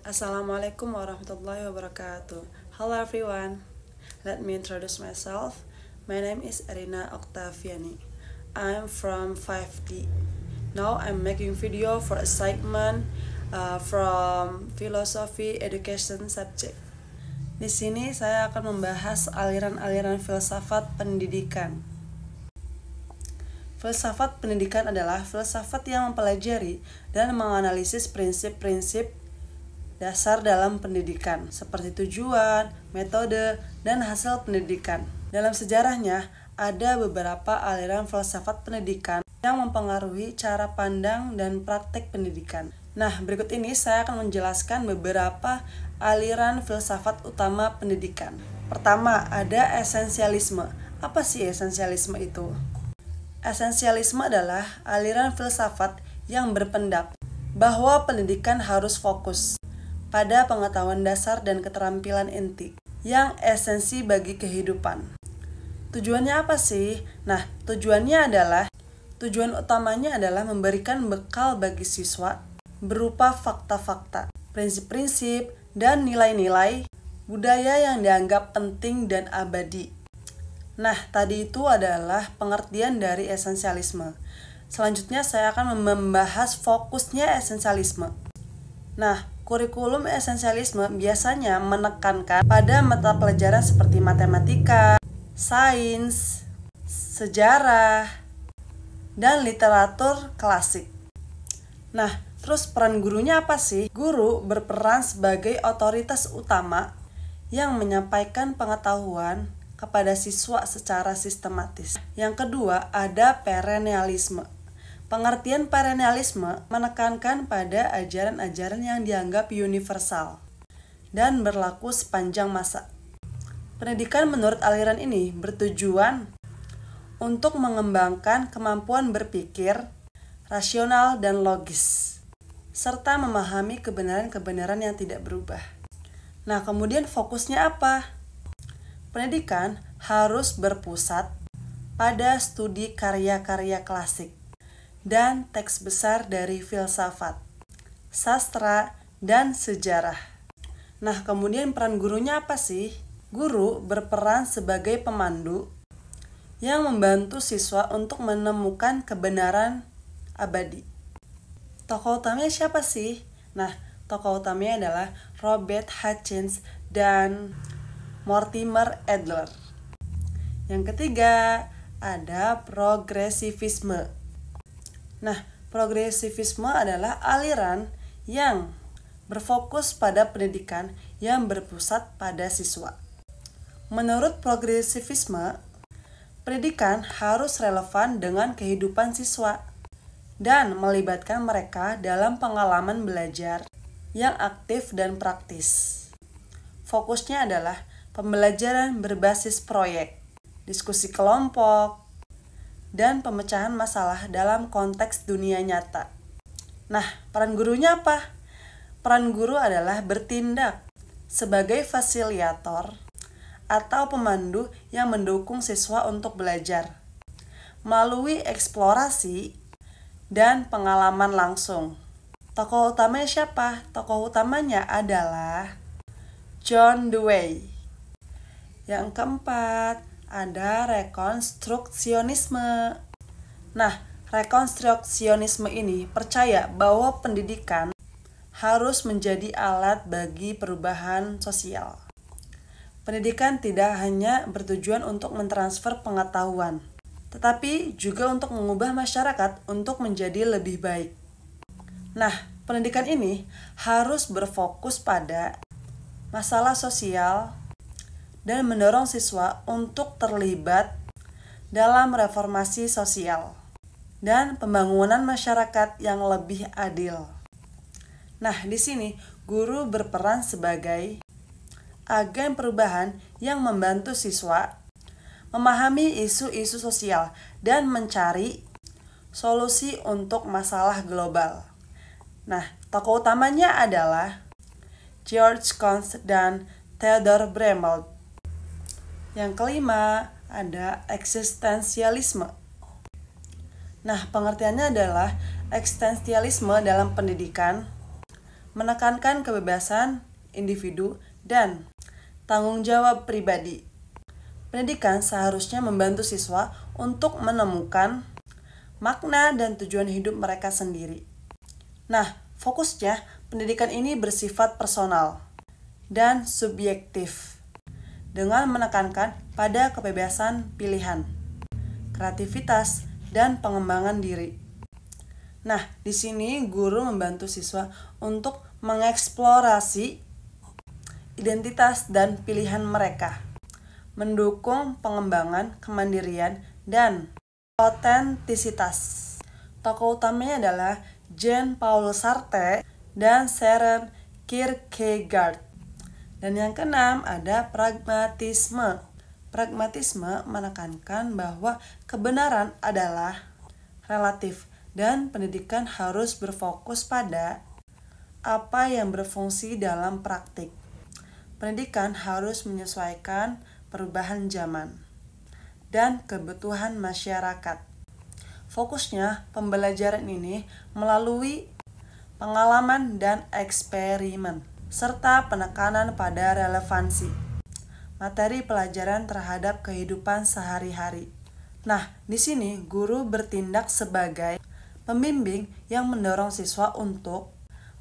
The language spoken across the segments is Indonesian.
Assalamualaikum warahmatullahi wabarakatuh. Hello everyone. Let me introduce myself. My name is Erina Octaviani. I'm from 5D. Now I'm making video for assignment from philosophy education subject. Di sini saya akan membahas aliran-aliran filsafat pendidikan. Filsafat pendidikan adalah filsafat yang mempelajari dan menganalisis prinsip-prinsip dasar dalam pendidikan, seperti tujuan, metode, dan hasil pendidikan. Dalam sejarahnya, ada beberapa aliran filsafat pendidikan yang mempengaruhi cara pandang dan praktek pendidikan. Nah, berikut ini saya akan menjelaskan beberapa aliran filsafat utama pendidikan. Pertama, ada esensialisme. Apa sih esensialisme itu? Esensialisme adalah aliran filsafat yang berpendapat bahwa pendidikan harus fokus pada pengetahuan dasar dan keterampilan inti yang esensi bagi kehidupan. Tujuannya apa sih? Nah, tujuan utamanya adalah memberikan bekal bagi siswa berupa fakta-fakta, prinsip-prinsip, dan nilai-nilai budaya yang dianggap penting dan abadi. Nah, tadi itu adalah pengertian dari esensialisme. Selanjutnya saya akan membahas fokusnya esensialisme. Nah, kurikulum esensialisme biasanya menekankan pada mata pelajaran seperti matematika, sains, sejarah, dan literatur klasik. Nah, terus peran gurunya apa sih? Guru berperan sebagai otoritas utama yang menyampaikan pengetahuan kepada siswa secara sistematis. Yang kedua, ada perennialisme. Pengertian perennialisme menekankan pada ajaran-ajaran yang dianggap universal dan berlaku sepanjang masa. Pendidikan menurut aliran ini bertujuan untuk mengembangkan kemampuan berpikir rasional dan logis, serta memahami kebenaran-kebenaran yang tidak berubah. Nah, kemudian fokusnya apa? Pendidikan harus berpusat pada studi karya-karya klasik dan teks besar dari filsafat, sastra, dan sejarah. Nah, kemudian peran gurunya apa sih? Guru berperan sebagai pemandu yang membantu siswa untuk menemukan kebenaran abadi. Tokoh utamanya siapa sih? Nah, tokoh utamanya adalah Robert Hutchins dan Mortimer Adler. Yang ketiga, ada progresivisme. Nah, progresivisme adalah aliran yang berfokus pada pendidikan yang berpusat pada siswa. Menurut progresivisme, pendidikan harus relevan dengan kehidupan siswa dan melibatkan mereka dalam pengalaman belajar yang aktif dan praktis. Fokusnya adalah pembelajaran berbasis proyek, diskusi kelompok, dan pemecahan masalah dalam konteks dunia nyata. Nah, peran gurunya apa? Peran guru adalah bertindak sebagai fasilitator atau pemandu yang mendukung siswa untuk belajar melalui eksplorasi dan pengalaman langsung. Tokoh utamanya siapa? Tokoh utamanya adalah John Dewey. Yang keempat, ada rekonstruksionisme. Nah, rekonstruksionisme ini percaya bahwa pendidikan harus menjadi alat bagi perubahan sosial. Pendidikan tidak hanya bertujuan untuk mentransfer pengetahuan, tetapi juga untuk mengubah masyarakat untuk menjadi lebih baik. Nah, pendidikan ini harus berfokus pada masalah sosial dan mendorong siswa untuk terlibat dalam reformasi sosial dan pembangunan masyarakat yang lebih adil. Nah, di sini guru berperan sebagai agen perubahan yang membantu siswa memahami isu-isu sosial dan mencari solusi untuk masalah global. Nah, tokoh utamanya adalah George Const dan Theodor Bremelt. Yang kelima, ada eksistensialisme. Nah, pengertiannya adalah eksistensialisme dalam pendidikan menekankan kebebasan individu dan tanggung jawab pribadi. Pendidikan seharusnya membantu siswa untuk menemukan makna dan tujuan hidup mereka sendiri. Nah, fokusnya pendidikan ini bersifat personal dan subjektif dengan menekankan pada kebebasan pilihan, kreativitas, dan pengembangan diri. Nah, di sini guru membantu siswa untuk mengeksplorasi identitas dan pilihan mereka, mendukung pengembangan kemandirian dan otentisitas. Tokoh utamanya adalah Jean-Paul Sartre dan Søren Kierkegaard. Dan yang keenam ada pragmatisme. Pragmatisme menekankan bahwa kebenaran adalah relatif dan pendidikan harus berfokus pada apa yang berfungsi dalam praktik. Pendidikan harus menyesuaikan perubahan zaman dan kebutuhan masyarakat. Fokusnya pembelajaran ini melalui pengalaman dan eksperimen, serta penekanan pada relevansi materi pelajaran terhadap kehidupan sehari-hari. Nah, di sini guru bertindak sebagai pembimbing yang mendorong siswa untuk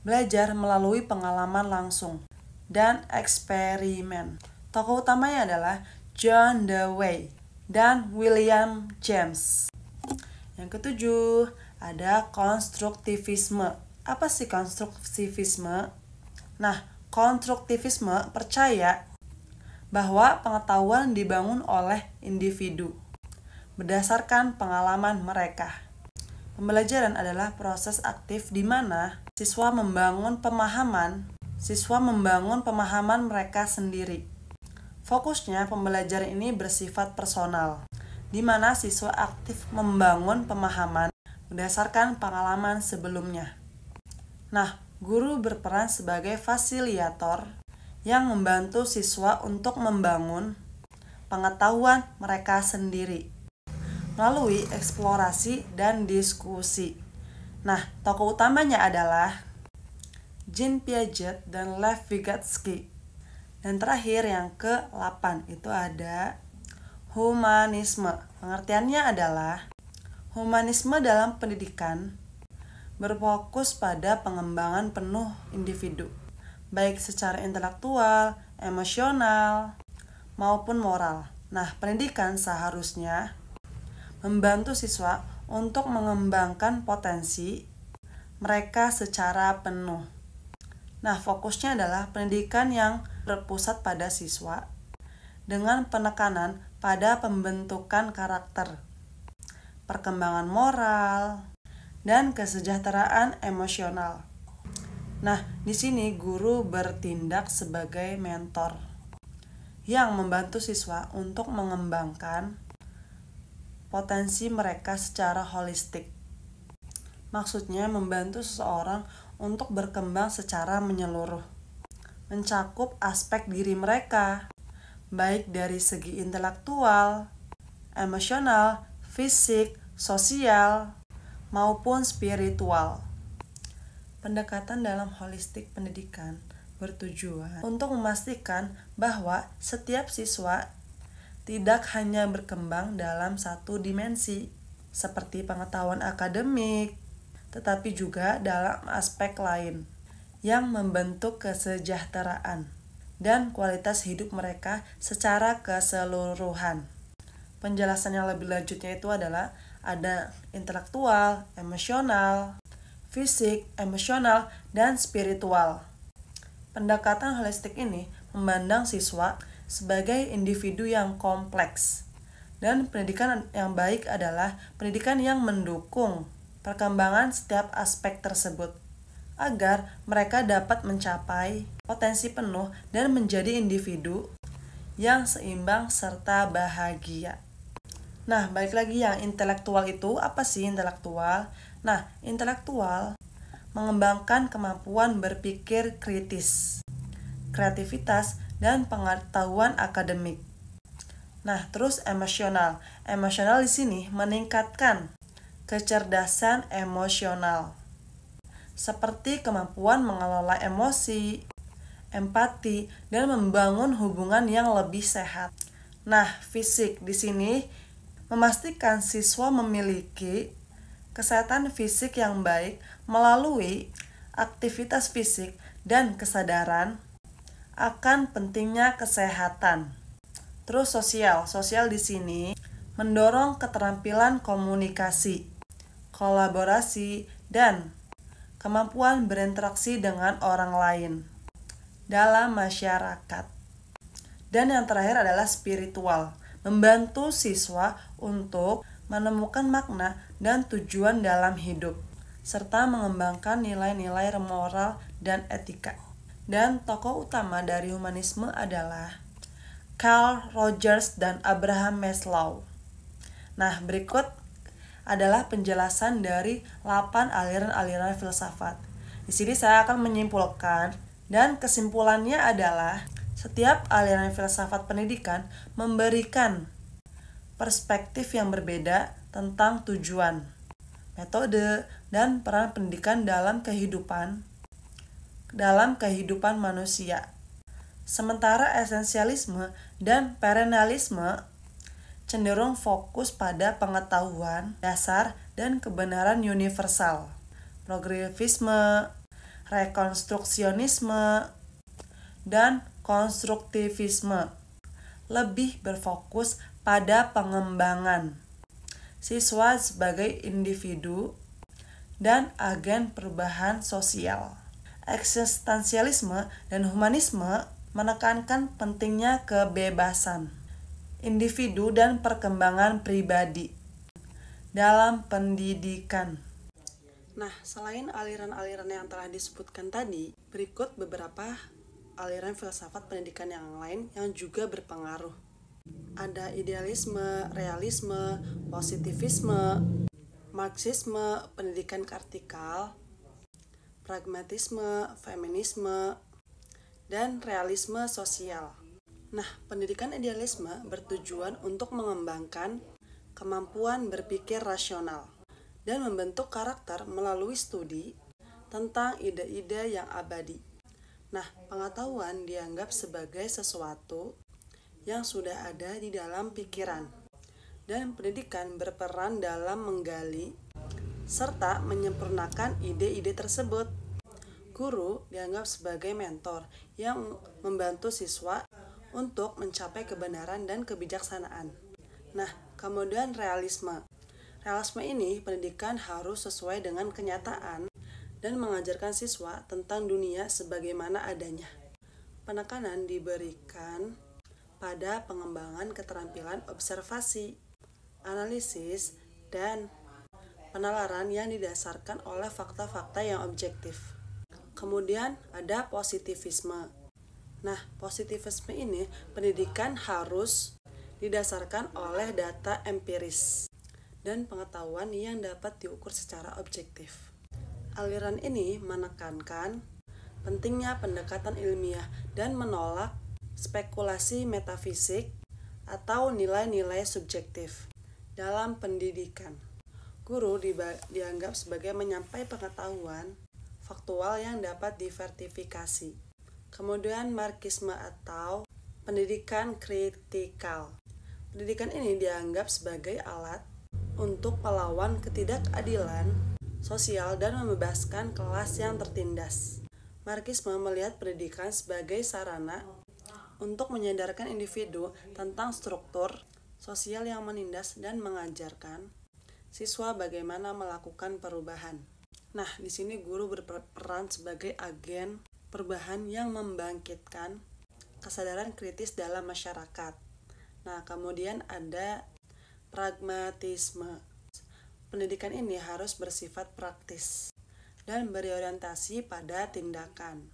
belajar melalui pengalaman langsung dan eksperimen. Tokoh utamanya adalah John Dewey dan William James. Yang ketujuh, ada konstruktivisme. Apa sih konstruktivisme? Nah, konstruktivisme percaya bahwa pengetahuan dibangun oleh individu berdasarkan pengalaman mereka. Pembelajaran adalah proses aktif di mana siswa membangun pemahaman mereka sendiri. Fokusnya pembelajaran ini bersifat personal, di mana siswa aktif membangun pemahaman berdasarkan pengalaman sebelumnya. Nah, guru berperan sebagai fasilitator yang membantu siswa untuk membangun pengetahuan mereka sendiri melalui eksplorasi dan diskusi. Nah, tokoh utamanya adalah Jean Piaget dan Lev Vygotsky. Dan terakhir yang ke-8 itu ada humanisme. Pengertiannya adalah humanisme dalam pendidikan berfokus pada pengembangan penuh individu, baik secara intelektual, emosional, maupun moral. Nah, pendidikan seharusnya membantu siswa untuk mengembangkan potensi mereka secara penuh. Nah, fokusnya adalah pendidikan yang berpusat pada siswa dengan penekanan pada pembentukan karakter, perkembangan moral, dan kesejahteraan emosional. Nah, di sini guru bertindak sebagai mentor yang membantu siswa untuk mengembangkan potensi mereka secara holistik. Maksudnya membantu seseorang untuk berkembang secara menyeluruh, mencakup aspek diri mereka, baik dari segi intelektual, emosional, fisik, sosial, maupun spiritual. Pendekatan dalam holistik pendidikan bertujuan untuk memastikan bahwa setiap siswa tidak hanya berkembang dalam satu dimensi, seperti pengetahuan akademik, tetapi juga dalam aspek lain yang membentuk kesejahteraan dan kualitas hidup mereka secara keseluruhan. Penjelasan yang lebih lanjutnya itu adalah ada intelektual, emosional, fisik, emosional, dan spiritual. Pendekatan holistik ini memandang siswa sebagai individu yang kompleks, dan pendidikan yang baik adalah pendidikan yang mendukung perkembangan setiap aspek tersebut agar mereka dapat mencapai potensi penuh dan menjadi individu yang seimbang serta bahagia. Nah, balik lagi yang intelektual itu, apa sih intelektual? Nah, intelektual mengembangkan kemampuan berpikir kritis, kreativitas, dan pengetahuan akademik. Nah, terus emosional. Emosional di sini meningkatkan kecerdasan emosional, seperti kemampuan mengelola emosi, empati, dan membangun hubungan yang lebih sehat. Nah, fisik di sini memastikan siswa memiliki kesehatan fisik yang baik melalui aktivitas fisik dan kesadaran akan pentingnya kesehatan. Terus sosial di sini mendorong keterampilan komunikasi, kolaborasi, dan kemampuan berinteraksi dengan orang lain dalam masyarakat. Dan yang terakhir adalah spiritual, membantu siswa untuk menemukan makna dan tujuan dalam hidup, serta mengembangkan nilai-nilai moral dan etika. Dan tokoh utama dari humanisme adalah Carl Rogers dan Abraham Maslow. Nah, berikut adalah penjelasan dari 8 aliran-aliran filsafat. Di sini saya akan menyimpulkan, dan kesimpulannya adalah setiap aliran filsafat pendidikan memberikan perspektif yang berbeda tentang tujuan, metode, dan peran pendidikan dalam kehidupan manusia. Sementara esensialisme dan perennialisme cenderung fokus pada pengetahuan dasar dan kebenaran universal. Progresivisme, rekonstruksionisme, dan konstruktivisme lebih berfokus pada pengembangan siswa sebagai individu dan agen perubahan sosial. Eksistensialisme dan humanisme menekankan pentingnya kebebasan individu dan perkembangan pribadi dalam pendidikan. Nah, selain aliran-aliran yang telah disebutkan tadi, berikut beberapa aliran filsafat pendidikan yang lain yang juga berpengaruh. Ada idealisme, realisme, positivisme, marxisme, pendidikan vertikal, pragmatisme, feminisme, dan realisme sosial. Nah, pendidikan idealisme bertujuan untuk mengembangkan kemampuan berpikir rasional dan membentuk karakter melalui studi tentang ide-ide yang abadi. Nah, pengetahuan dianggap sebagai sesuatu yang sudah ada di dalam pikiran, dan pendidikan berperan dalam menggali serta menyempurnakan ide-ide tersebut. Guru dianggap sebagai mentor yang membantu siswa untuk mencapai kebenaran dan kebijaksanaan. Nah, kemudian realisme. Realisme ini pendidikan harus sesuai dengan kenyataan dan mengajarkan siswa tentang dunia sebagaimana adanya. Penekanan diberikan pada pengembangan keterampilan observasi, analisis, dan penalaran yang didasarkan oleh fakta-fakta yang objektif. Kemudian ada positivisme. Nah, positivisme ini pendidikan harus didasarkan oleh data empiris dan pengetahuan yang dapat diukur secara objektif. Aliran ini menekankan pentingnya pendekatan ilmiah dan menolak spekulasi metafisik atau nilai-nilai subjektif dalam pendidikan. Guru dianggap sebagai menyampai pengetahuan faktual yang dapat diverifikasi. Kemudian marxisme atau pendidikan kritikal. Pendidikan ini dianggap sebagai alat untuk melawan ketidakadilan sosial dan membebaskan kelas yang tertindas. Marxisme melihat pendidikan sebagai sarana untuk menyadarkan individu tentang struktur sosial yang menindas dan mengajarkan siswa bagaimana melakukan perubahan. Nah, di sini guru berperan sebagai agen perubahan yang membangkitkan kesadaran kritis dalam masyarakat. Nah, kemudian ada pragmatisme. Pendidikan ini harus bersifat praktis dan berorientasi pada tindakan.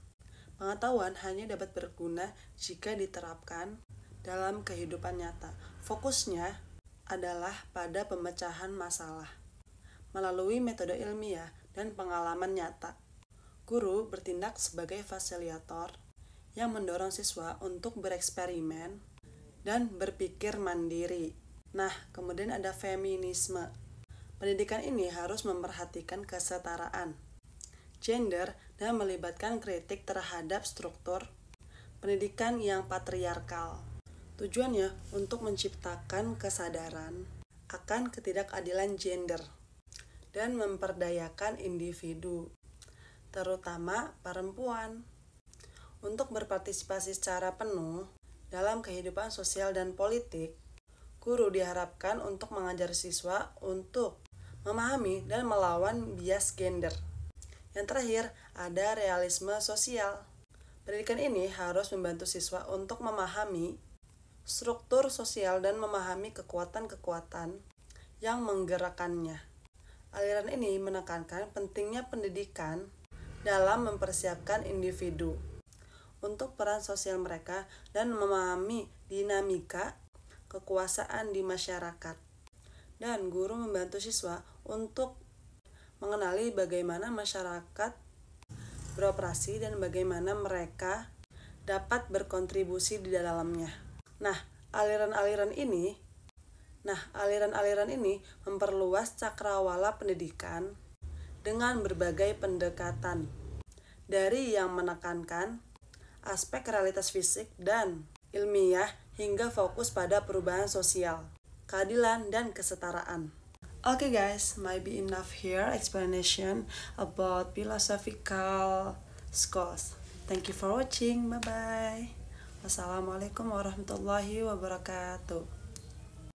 Pengetahuan hanya dapat berguna jika diterapkan dalam kehidupan nyata. Fokusnya adalah pada pemecahan masalah melalui metode ilmiah dan pengalaman nyata. Guru bertindak sebagai fasilitator yang mendorong siswa untuk bereksperimen dan berpikir mandiri. Nah, kemudian ada feminisme. Pendidikan ini harus memperhatikan kesetaraan gender, dan melibatkan kritik terhadap struktur pendidikan yang patriarkal. Tujuannya untuk menciptakan kesadaran akan ketidakadilan gender dan memperdayakan individu, terutama perempuan, untuk berpartisipasi secara penuh dalam kehidupan sosial dan politik. Guru diharapkan untuk mengajar siswa untuk memahami dan melawan bias gender. Yang terakhir, ada realisme sosial. Pendidikan ini harus membantu siswa untuk memahami struktur sosial dan memahami kekuatan-kekuatan yang menggerakkannya. Aliran ini menekankan pentingnya pendidikan dalam mempersiapkan individu untuk peran sosial mereka dan memahami dinamika kekuasaan di masyarakat. Dan guru membantu siswa untuk mengenali bagaimana masyarakat beroperasi dan bagaimana mereka dapat berkontribusi di dalamnya. Aliran-aliran ini memperluas cakrawala pendidikan dengan berbagai pendekatan, dari yang menekankan aspek realitas fisik dan ilmiah hingga fokus pada perubahan sosial, keadilan, dan kesetaraan. Okay guys, might be enough here explanation about philosophical schools. Thank you for watching. Bye bye. Wassalamualaikum warahmatullahi wabarakatuh.